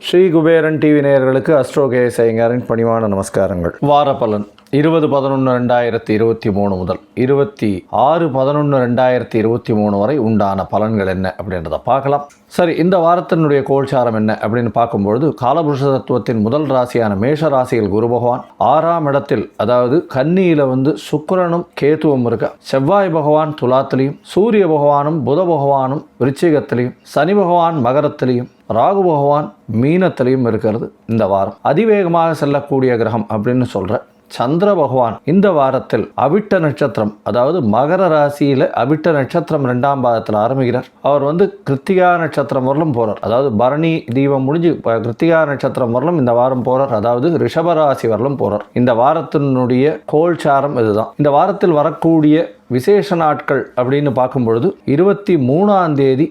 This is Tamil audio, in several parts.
ஸ்ரீ குபேரன் டிவி நேயர்களுக்கு அஸ்ட்ரோ கேஎஸ் ஐயங்காரின் பணிவான நமஸ்காரங்கள். வார பலன் 20/11/2023 முதல் 26/11/2023 வரை உண்டான பலன்கள் என்ன அப்படின்றத பார்க்கலாம். சரி, இந்த வாரத்தினுடைய கோல்சாரம் என்ன அப்படின்னு பார்க்கும்பொழுது, காலபுருஷ தத்துவத்தின் முதல் ராசியான மேஷ ராசியில் குரு பகவான் 6ஆம் இடத்தில், அதாவது கன்னியில் சுக்கிரனும் கேதுவும் இருக்க, செவ்வாய் பகவான் துலாத்திலையும், சூரிய பகவானும் புத பகவானும் விருச்சிகத்திலையும், சனி பகவான் மகரத்திலையும், ராகு பகவான் மீனத்திலையும் இருக்கிறது. இந்த வாரம் அதிவேகமாக செல்லக்கூடிய கிரகம் அப்படின்னு சொல்ற சந்திர பகவான் இந்த வாரத்தில் அவிட்ட நட்சத்திரம், அதாவது மகர ராசியில அவிட்ட நட்சத்திரம் 2ஆம் பாதத்தில் ஆரம்பிக்கிறார். அவர் கிருத்திகா நட்சத்திரம் வரலும் போறார். அதாவது பரணி தீபம் முடிஞ்சு கிருத்திகா நட்சத்திரம் வரலும் இந்த வாரம் போறார். அதாவது ரிஷபராசி வரலும் போறார். இந்த வாரத்தினுடைய கோல்சாரம் இதுதான். இந்த வாரத்தில் வரக்கூடிய விசேஷ நாட்கள் அப்படின்னு பார்க்கும் பொழுது 23ஆம் தேதி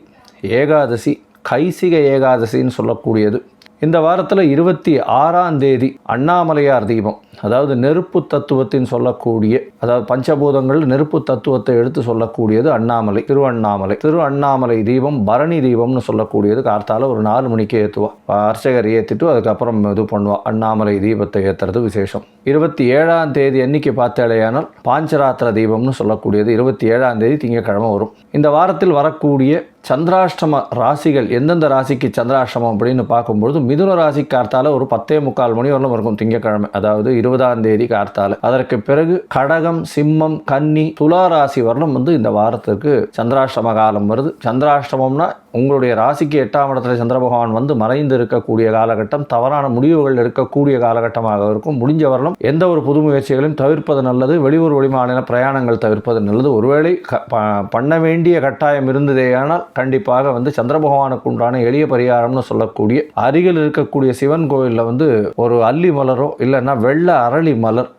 ஏகாதசி, கைசிக ஏகாதசின்னு சொல்லக்கூடியது. இந்த வாரத்தில் 26ஆம் தேதி அண்ணாமலையார் தீபம், அதாவது நெருப்பு தத்துவத்தின் சொல்லக்கூடிய, அதாவது பஞ்சபூதங்கள் நெருப்பு தத்துவத்தை எடுத்து சொல்லக்கூடியது அண்ணாமலை, திருவண்ணாமலை தீபம், பரணி தீபம்னு சொல்லக்கூடியது. கார்த்தால ஒரு 4 மணிக்கு ஏற்றுவா, அர்ச்சகர் ஏற்றிட்டு அதுக்கப்புறம் இது பண்ணுவா. அண்ணாமலை தீபத்தை ஏற்றுறது விசேஷம். 27ஆம் தேதி அன்னைக்கு பார்த்தாலேயானால் பாஞ்சராத்திர தீபம்னு சொல்லக்கூடியது 27ஆம் தேதி திங்கட்கிழமை வரும். இந்த வாரத்தில் வரக்கூடிய சந்திராஷ்டம ராசிகள், எந்தெந்த ராசிக்கு சந்திராஷ்டமம் அப்படின்னு பார்க்கும்பொழுது, மிதுன ராசி கார்த்தால ஒரு 10:45 மணி வரலும் இருக்கும் திங்கட்கிழமை, அதாவது 20ஆம் தேதி கார்த்தால. அதற்கு பிறகு கடகம், சிம்மம், கன்னி, துலா ராசி வரலும் இந்த வாரத்திற்கு சந்திராஷ்டம காலம் வருது. சந்திராஷ்டமம்னா உங்களுடைய ராசிக்கு 8ஆம் இடத்துல சந்திர பகவான் மறைந்து இருக்கக்கூடிய காலகட்டம், தவறான முடிவுகள் எடுக்கக்கூடிய காலகட்டமாக இருக்கும். முடிஞ்ச வரலும் எந்த ஒரு புது முயற்சிகளையும் தவிர்ப்பது நல்லது. வெளியூர் வெளிமாநில பிரயாணங்கள் தவிர்ப்பது நல்லது. ஒருவேளை பண்ண வேண்டிய கட்டாயம் இருந்ததேயானால் கண்டிப்பாக சந்திர பகவானுக்கு உண்டான எளிய பரிகாரம்னு சொல்லக்கூடிய, அருகில் இருக்கக்கூடிய சிவன் கோயிலில் ஒரு அல்லி மலரோ இல்லைன்னா வெள்ளை அரளி மலர்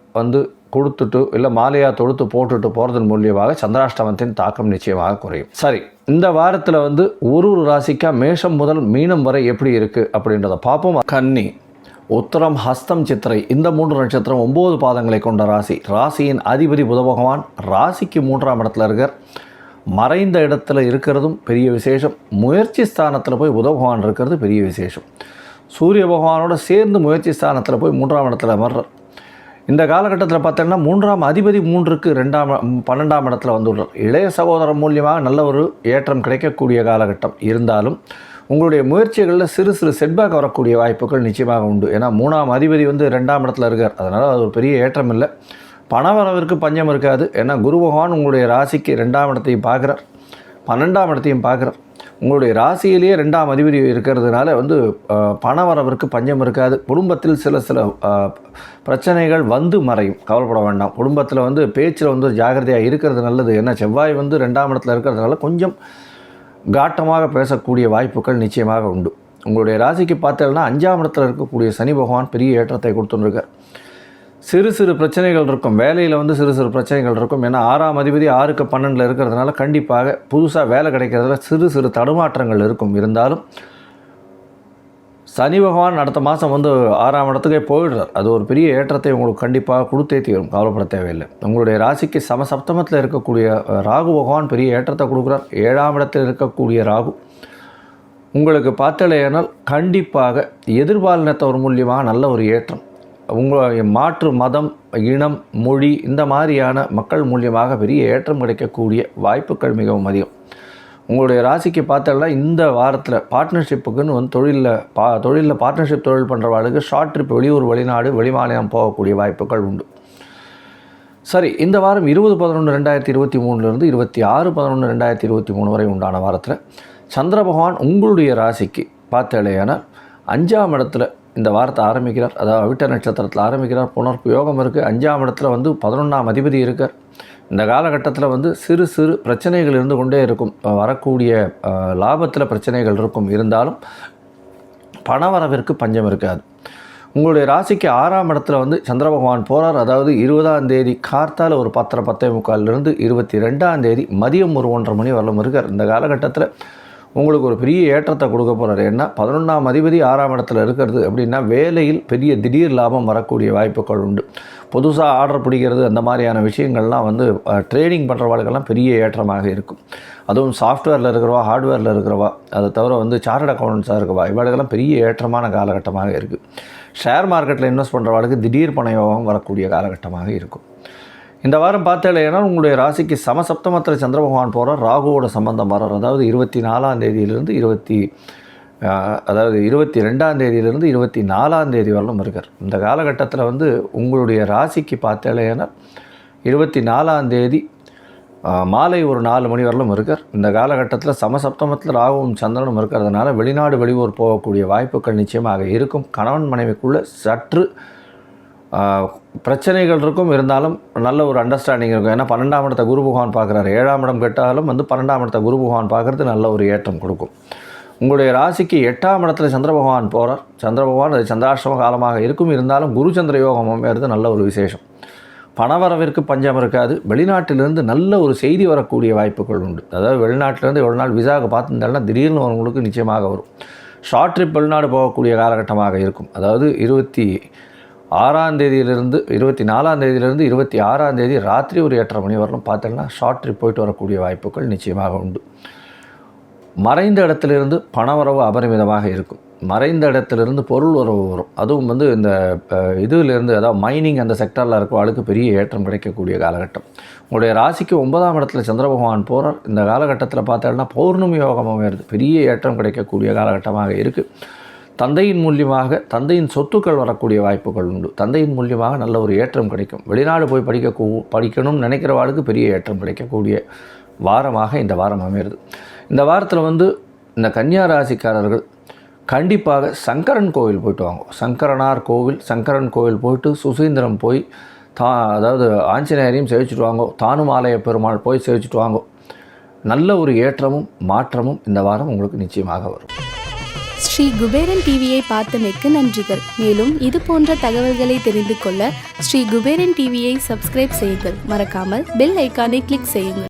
கொடுத்துட்டு இல்லை மாலையா தொடுத்து போட்டுட்டு போகிறதன் மூலியமாக சந்திராஷ்டமத்தின் தாக்கம் நிச்சயமாக குறையும். சரி, இந்த வாரத்தில் ஒரு ராசிக்கா மேஷம் முதல் மீனம் வரை எப்படி இருக்குது அப்படின்றத பார்ப்போம். கன்னி, உத்தரம், ஹஸ்தம், சித்திரை இந்த 3 நட்சத்திரம் 9 பாதங்களை கொண்ட ராசி. ராசியின் அதிபதி புத பகவான் ராசிக்கு 3ஆம் இடத்துல இருக்கார். மறைந்த இடத்துல இருக்கிறதும் பெரிய விசேஷம். முயற்சி ஸ்தானத்தில் போய் புத பகவான் இருக்கிறது பெரிய விசேஷம். சூரிய பகவானோட சேர்ந்து முயற்சி ஸ்தானத்தில் போய் 3ஆம் இடத்துல வர்றார். இந்த காலகட்டத்தில் பார்த்தோன்னா 3ஆம் அதிபதி 3க்கு 12ஆம் இடத்துல வந்துள்ளார். இளைய சகோதரம் மூலியமாக நல்ல ஒரு ஏற்றம் கிடைக்கக்கூடிய காலகட்டம். இருந்தாலும் உங்களுடைய முயற்சிகளில் சிறு சிறு செட்பேக் வரக்கூடிய வாய்ப்புகள் நிச்சயமாக உண்டு. ஏன்னா 3ஆம் அதிபதி 2ஆம் இடத்துல இருக்கார். அதனால் அது ஒரு பெரிய ஏற்றம் இல்லை. பணவரவிற்கு பஞ்சம் இருக்காது. ஏன்னா குரு பகவான் உங்களுடைய ராசிக்கு 2ஆம் இடத்தையும் பார்க்குறார், 12ஆம் இடத்தையும் பார்க்குறார். உங்களுடைய ராசியிலேயே 2ஆம் அதிபதி இருக்கிறதுனால பணவரவிற்கு பஞ்சம் இருக்காது. குடும்பத்தில் சில பிரச்சனைகள் மறையும். கவலைப்பட வேண்டாம். குடும்பத்தில் பேச்சில் ஜாகிரதையாக இருக்கிறது நல்லது. ஏன்னா செவ்வாய் 2ஆம் இடத்துல இருக்கிறதுனால கொஞ்சம் காட்டமாக பேசக்கூடிய வாய்ப்புகள் நிச்சயமாக உண்டு. உங்களுடைய ராசிக்கு பார்த்தீங்கன்னா 5ஆம் இடத்துல இருக்கக்கூடிய சனி பகவான் பெரிய ஏற்றத்தை கொடுத்துருக்கார். சிறு சிறு பிரச்சனைகள் இருக்கும். வேலையில் சிறு சிறு பிரச்சனைகள் இருக்கும். ஏன்னா 6ஆம் அதிபதி 6க்கு 12 இருக்கிறதுனால கண்டிப்பாக புதுசாக வேலை கிடைக்கிறதுல சிறு சிறு தடுமாற்றங்கள் இருக்கும். இருந்தாலும் சனி பகவான் அடுத்த மாதம் 6ஆம் இடத்துக்கே போயிடுறார். அது ஒரு பெரிய ஏற்றத்தை உங்களுக்கு கண்டிப்பாக கொடுத்தே தீரும். கவலைப்பட தேவையில்லை. உங்களுடைய ராசிக்கு சமசப்தமத்தில் இருக்கக்கூடிய ராகு பகவான் பெரிய ஏற்றத்தை கொடுக்குறார். 7ஆம் இடத்தில் இருக்கக்கூடிய ராகு உங்களுக்கு பார்த்தலையானால் கண்டிப்பாக எதிர்பாலினத்தவர் மூலியமாக நல்ல ஒரு ஏற்றம். உங்களுடைய மாற்று மதம், இனம், மொழி இந்த மாதிரியான மக்கள் மூலியமாக பெரிய ஏற்றம் கிடைக்கக்கூடிய வாய்ப்புகள் மிகவும் அதிகம். உங்களுடைய ராசிக்கு பார்த்தோம்னா இந்த வாரத்தில் பார்ட்னர்ஷிப்புக்குன்னு தொழிலில் பார்ட்னர்ஷிப் தொழில் பண்ணுறவாளுக்கு ஷார்ட் ட்ரிப், வெளியூர், வெளிநாடு, வெளிமாநிலம் போகக்கூடிய வாய்ப்புகள் உண்டு. சரி, இந்த வாரம் 20/11/2023 26/11/2023 வரை உண்டான வாரத்தில் சந்திர பகவான் உங்களுடைய ராசிக்கு பார்த்தலையானால் 5ஆம் இடத்துல இந்த வாரத்தை ஆரம்பிக்கிறார். அதாவது அவிட்ட நட்சத்திரத்தில் ஆரம்பிக்கிறார். புனர்ப்பு யோகம் இருக்குது. 5ஆம் இடத்துல 11ஆம் அதிபதி இருக்கார். இந்த காலகட்டத்தில் சிறு சிறு பிரச்சனைகள் இருந்து கொண்டே இருக்கும். வரக்கூடிய லாபத்தில் பிரச்சனைகள் இருக்கும். இருந்தாலும் பணவரவிற்கு பஞ்சம் இருக்காது. உங்களுடைய ராசிக்கு 6ஆம் இடத்துல சந்திர பகவான் போகிறார். அதாவது 20ஆம் தேதி கார்த்தால் ஒரு 10:45 22ஆம் தேதி மதியம் ஒரு 1:30 மணி வரலும் இருக்கார். இந்த காலகட்டத்தில் உங்களுக்கு ஒரு பெரிய ஏற்றத்தை கொடுக்க போகிறார். ஏன்னா 11ஆம் அதிபதி 6ஆம் இடத்துல இருக்கிறது அப்படின்னா வேலையில் பெரிய திடீர் லாபம் வரக்கூடிய வாய்ப்புகள் உண்டு. புதுசாக ஆர்டர் பிடிக்கிறது அந்த மாதிரியான விஷயங்கள்லாம் வந்து ட்ரேடிங் பண்ணுறவாளுக்கெல்லாம் பெரிய ஏற்றமாக இருக்கும். அதுவும் சாஃப்ட்வேரில் இருக்கிறவா, ஹார்ட்வேரில் இருக்கிறவா, அதை தவிர வந்து சார்ட்டர்ட் அக்கௌண்டன்ஸாக இருக்கவா, இவாளுக்கெல்லாம் பெரிய ஏற்றமான காலகட்டமாக இருக்குது. ஷேர் மார்க்கெட்டில் இன்வெஸ்ட் பண்ணுறவாளுக்கு திடீர் பண யோகம் வரக்கூடிய காலகட்டமாக இருக்கும். இந்த வாரம் பார்த்தாலேனா உங்களுடைய ராசிக்கு சமசப்தமத்தில் சந்திர பகவான் போகிறார், ராகுவோட சம்பந்தம் வர்றார். அதாவது 24ஆம் தேதியிலிருந்து 22ஆம் தேதியிலிருந்து 24ஆம் தேதி வரலும் இருக்கார். இந்த காலகட்டத்தில் வந்து உங்களுடைய ராசிக்கு பார்த்தாலேனா 24ஆம் தேதி மாலை ஒரு 4 மணி வரலும் இருக்கார். இந்த காலகட்டத்தில் சமசப்தமத்தில் ராகுவும் சந்திரனும் இருக்கிறதுனால வெளிநாடு வெளியூர் போகக்கூடிய வாய்ப்புகள் நிச்சயமாக இருக்கும். கணவன் மனைவிக்குள்ளே சற்று பிரச்சனைகள் இருக்கும், இருந்தாலும் நல்ல ஒரு அண்டர்ஸ்டாண்டிங் இருக்கும். ஏன்னா 12ஆம் இடத்தை குரு பகவான் பார்க்குறாரு. 7ஆம் இடம் கெட்டாலும் வந்து 12ஆம் இடத்தை குரு பகவான் பார்க்குறது நல்ல ஒரு ஏற்றம் கொடுக்கும். உங்களுடைய ராசிக்கு 8ஆம் இடத்துல சந்திர பகவான் போகிறார். சந்திர பகவான் அது சந்திராஷ்டம காலமாக இருக்கும், இருந்தாலும் குரு சந்திர யோகம் அமைகிறது நல்ல ஒரு விசேஷம். பணவரவிற்கு பஞ்சம் இருக்காது. வெளிநாட்டிலிருந்து நல்ல ஒரு செய்தி வரக்கூடிய வாய்ப்புகள் உண்டு. அதாவது வெளிநாட்டிலேருந்து எவ்வளோ நாள் விசாவுக்கு பார்த்துருந்தாலும் திடீர்னு உங்களுக்கு நிச்சயமாக வரும். ஷார்ட் ட்ரிப் வெளிநாடு போகக்கூடிய காலகட்டமாக இருக்கும். அதாவது 26ஆம் தேதியிலிருந்து 24ஆம் தேதியிலிருந்து 26ஆம் தேதி ராத்திரி ஒரு 8:30 மணி வரலும் பார்த்தோம்னா ஷார்ட் ட்ரிப் போயிட்டு வரக்கூடிய வாய்ப்புகள் நிச்சயமாக உண்டு. மறைந்த இடத்திலிருந்து பணவரவு அபரிமிதமாக இருக்கும். மறைந்த இடத்திலிருந்து பொருள் உறவு வரும். அதுவும் வந்து இந்த இதிலிருந்து, அதாவது மைனிங் அந்த செக்டரில் இருக்கிறவங்களுக்கு பெரிய ஏற்றம் கிடைக்கக்கூடிய காலகட்டம். உங்களுடைய ராசிக்கு 9ஆம் இடத்துல சந்திர பகவான் போகிறார். இந்த காலகட்டத்தில் பார்த்தோம்னா பௌர்ணமி யோகமாக வருது. பெரிய ஏற்றம் கிடைக்கக்கூடிய காலகட்டமாக இருக்குது. தந்தையின் மூலியமாக தந்தையின் சொத்துக்கள் வரக்கூடிய வாய்ப்புகள் உண்டு. தந்தையின் மூலியமாக நல்ல ஒரு ஏற்றம் கிடைக்கும். வெளிநாடு போய் படிக்கணும்னு நினைக்கிறவாளுக்கு பெரிய ஏற்றம் கிடைக்கக்கூடிய வாரமாக இந்த வாரம் அமைகிறது. இந்த வாரத்தில் வந்து இந்த கன்னியா ராசிக்காரர்கள் கண்டிப்பாக சங்கரன் கோவில் போயிட்டு வாங்க. சங்கரன் கோவில் போயிட்டு சுசீந்திரம் போய் அதாவது ஆஞ்சநேயரையும் சேவிச்சுட்டு வாங்க. தானுமாலய பெருமாள் போய் சேவிச்சுட்டு வாங்க. நல்ல ஒரு ஏற்றமும் மாற்றமும் இந்த வாரம் உங்களுக்கு நிச்சயமாக வரும். ஸ்ரீ குபேரன் டிவியை பார்த்தமைக்கு நன்றிகள். மேலும் இது போன்ற தகவல்களை தெரிந்து கொள்ள ஸ்ரீ குபேரன் டிவியை சப்ஸ்கிரைப் செய்யுங்கள். மறக்காமல் பெல் ஐக்கானை கிளிக் செய்யுங்கள்.